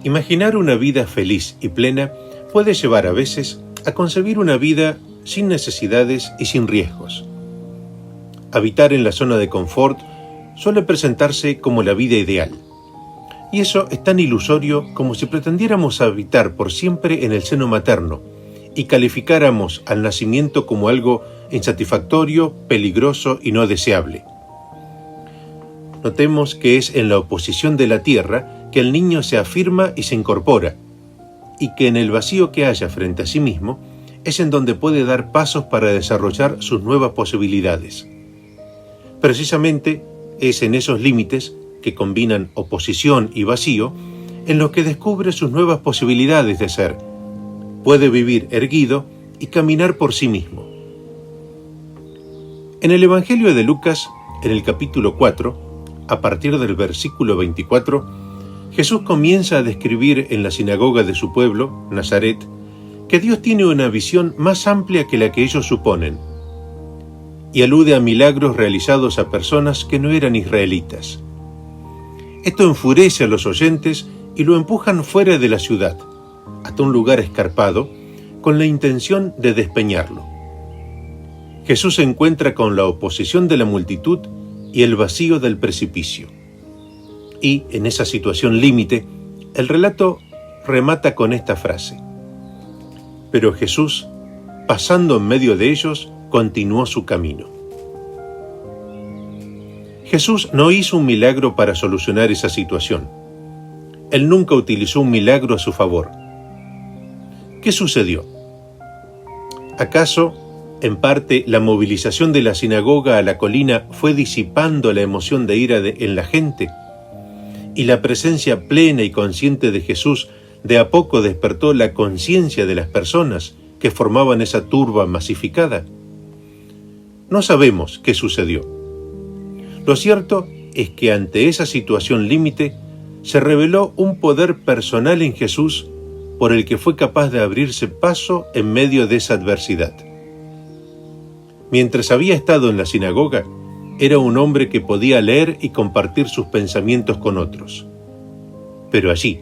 Imaginar una vida feliz y plena puede llevar a veces a concebir una vida sin necesidades y sin riesgos. Habitar en la zona de confort suele presentarse como la vida ideal. Y eso es tan ilusorio como si pretendiéramos habitar por siempre en el seno materno y calificáramos al nacimiento como algo insatisfactorio, peligroso y no deseable. Notemos que es en la oposición de la tierra que el niño se afirma y se incorpora, y que en el vacío que haya frente a sí mismo es en donde puede dar pasos para desarrollar sus nuevas posibilidades. Precisamente es en esos límites que combinan oposición y vacío en los que descubre sus nuevas posibilidades de ser. Puede vivir erguido y caminar por sí mismo. En el Evangelio de Lucas, en el capítulo 4, a partir del versículo 24, Jesús comienza a describir en la sinagoga de su pueblo, Nazaret, que Dios tiene una visión más amplia que la que ellos suponen, y alude a milagros realizados a personas que no eran israelitas. Esto enfurece a los oyentes y lo empujan fuera de la ciudad, hasta un lugar escarpado, con la intención de despeñarlo. Jesús se encuentra con la oposición de la multitud y el vacío del precipicio. Y, en esa situación límite, el relato remata con esta frase: pero Jesús, pasando en medio de ellos, continuó su camino. Jesús no hizo un milagro para solucionar esa situación. Él nunca utilizó un milagro a su favor. ¿Qué sucedió? ¿Acaso, en parte, la movilización de la sinagoga a la colina fue disipando la emoción de ira en la gente? ¿Y la presencia plena y consciente de Jesús de a poco despertó la conciencia de las personas que formaban esa turba masificada? No sabemos qué sucedió. Lo cierto es que ante esa situación límite se reveló un poder personal en Jesús por el que fue capaz de abrirse paso en medio de esa adversidad. Mientras había estado en la sinagoga, era un hombre que podía leer y compartir sus pensamientos con otros. Pero allí,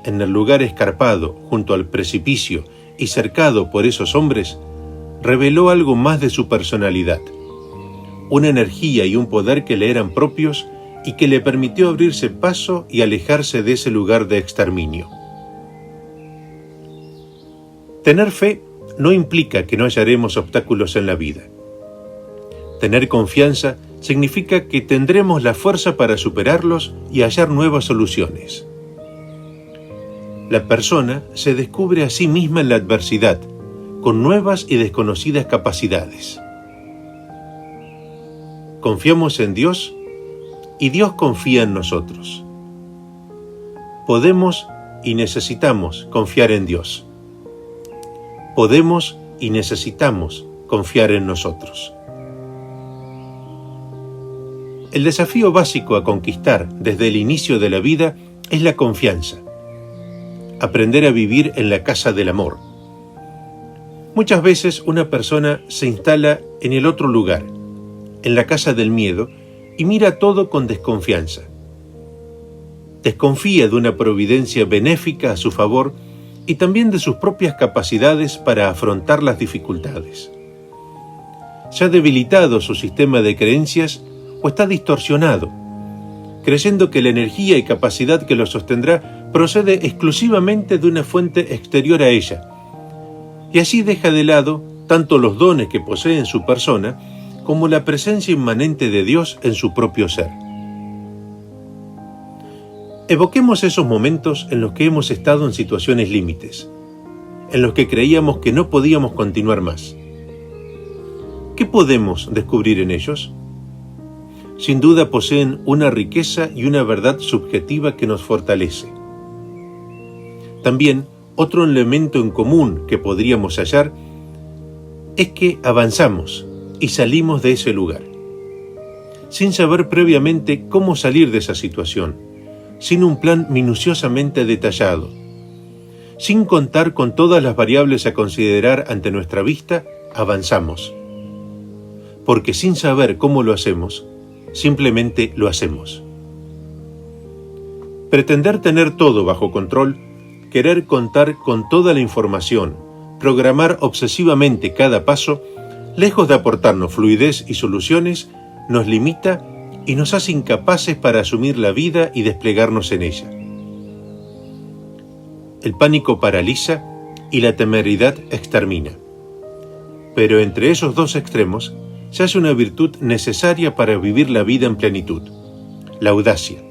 en el lugar escarpado, junto al precipicio y cercado por esos hombres, reveló algo más de su personalidad, una energía y un poder que le eran propios y que le permitió abrirse paso y alejarse de ese lugar de exterminio. Tener fe no implica que no hallaremos obstáculos en la vida. Tener confianza significa que tendremos la fuerza para superarlos y hallar nuevas soluciones. La persona se descubre a sí misma en la adversidad, con nuevas y desconocidas capacidades. Confiamos en Dios y Dios confía en nosotros. Podemos y necesitamos confiar en Dios. Podemos y necesitamos confiar en nosotros. El desafío básico a conquistar desde el inicio de la vida es la confianza. Aprender a vivir en la casa del amor. Muchas veces una persona se instala en el otro lugar, en la casa del miedo, y mira todo con desconfianza. Desconfía de una providencia benéfica a su favor y también de sus propias capacidades para afrontar las dificultades. Se ha debilitado su sistema de creencias o está distorsionado, creyendo que la energía y capacidad que lo sostendrá procede exclusivamente de una fuente exterior a ella, y así deja de lado tanto los dones que posee en su persona como la presencia inmanente de Dios en su propio ser. Evoquemos esos momentos en los que hemos estado en situaciones límites, en los que creíamos que no podíamos continuar más. ¿Qué podemos descubrir en ellos? Sin duda poseen una riqueza y una verdad subjetiva que nos fortalece. También, otro elemento en común que podríamos hallar es que avanzamos y salimos de ese lugar, sin saber previamente cómo salir de esa situación, sin un plan minuciosamente detallado, sin contar con todas las variables a considerar ante nuestra vista, avanzamos. Porque sin saber cómo lo hacemos, simplemente lo hacemos. Pretender tener todo bajo control, querer contar con toda la información, programar obsesivamente cada paso, lejos de aportarnos fluidez y soluciones, nos limita y nos hace incapaces para asumir la vida y desplegarnos en ella. El pánico paraliza y la temeridad extermina. Pero entre esos dos extremos se hace una virtud necesaria para vivir la vida en plenitud: la audacia.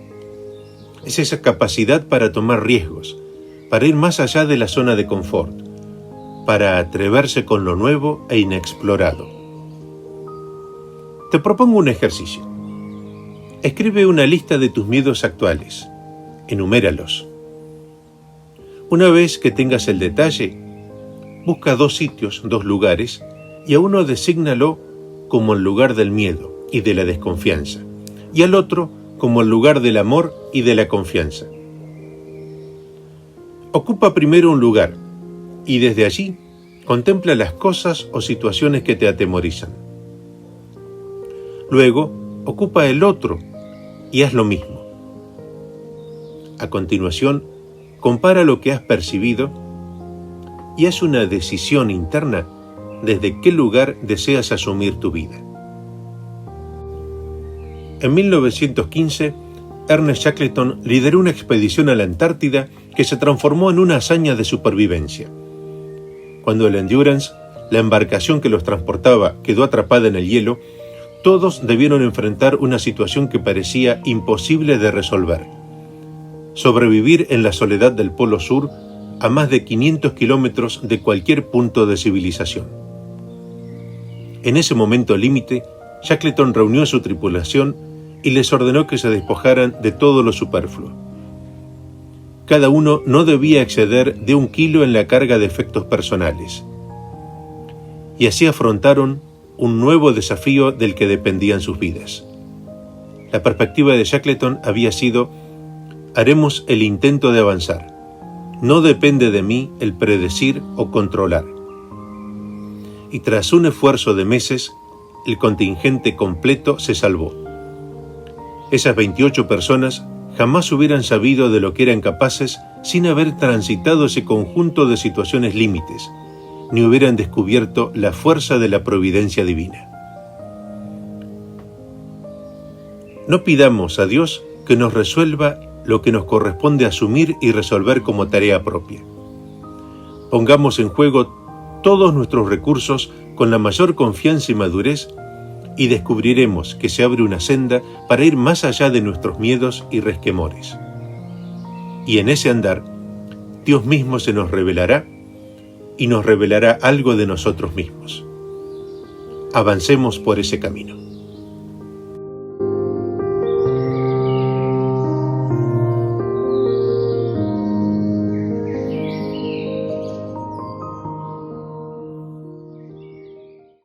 Es esa capacidad para tomar riesgos, para ir más allá de la zona de confort, para atreverse con lo nuevo e inexplorado. Te propongo un ejercicio. Escribe una lista de tus miedos actuales. Enuméralos. Una vez que tengas el detalle, busca 2 sitios, 2 lugares, y a uno desígnalo como el lugar del miedo y de la desconfianza, y al otro como el lugar del amor y de la confianza. Ocupa primero un lugar, y desde allí contempla las cosas o situaciones que te atemorizan. Luego, ocupa el otro y haz lo mismo. A continuación, compara lo que has percibido y haz una decisión interna desde qué lugar deseas asumir tu vida. En 1915, Ernest Shackleton lideró una expedición a la Antártida que se transformó en una hazaña de supervivencia. Cuando el Endurance, la embarcación que los transportaba, quedó atrapada en el hielo, todos debieron enfrentar una situación que parecía imposible de resolver: sobrevivir en la soledad del Polo Sur, a más de 500 kilómetros de cualquier punto de civilización. En ese momento límite, Shackleton reunió a su tripulación y les ordenó que se despojaran de todo lo superfluo. Cada uno no debía exceder de 1 kilo en la carga de efectos personales. Y así afrontaron un nuevo desafío del que dependían sus vidas. La perspectiva de Shackleton había sido: haremos el intento de avanzar. No depende de mí el predecir o controlar. Y tras un esfuerzo de meses, el contingente completo se salvó. Esas 28 personas jamás hubieran sabido de lo que eran capaces sin haber transitado ese conjunto de situaciones límites, ni hubieran descubierto la fuerza de la providencia divina. No pidamos a Dios que nos resuelva lo que nos corresponde asumir y resolver como tarea propia. Pongamos en juego todos nuestros recursos con la mayor confianza y madurez, y descubriremos que se abre una senda para ir más allá de nuestros miedos y resquemores. Y en ese andar, Dios mismo se nos revelará y nos revelará algo de nosotros mismos. Avancemos por ese camino.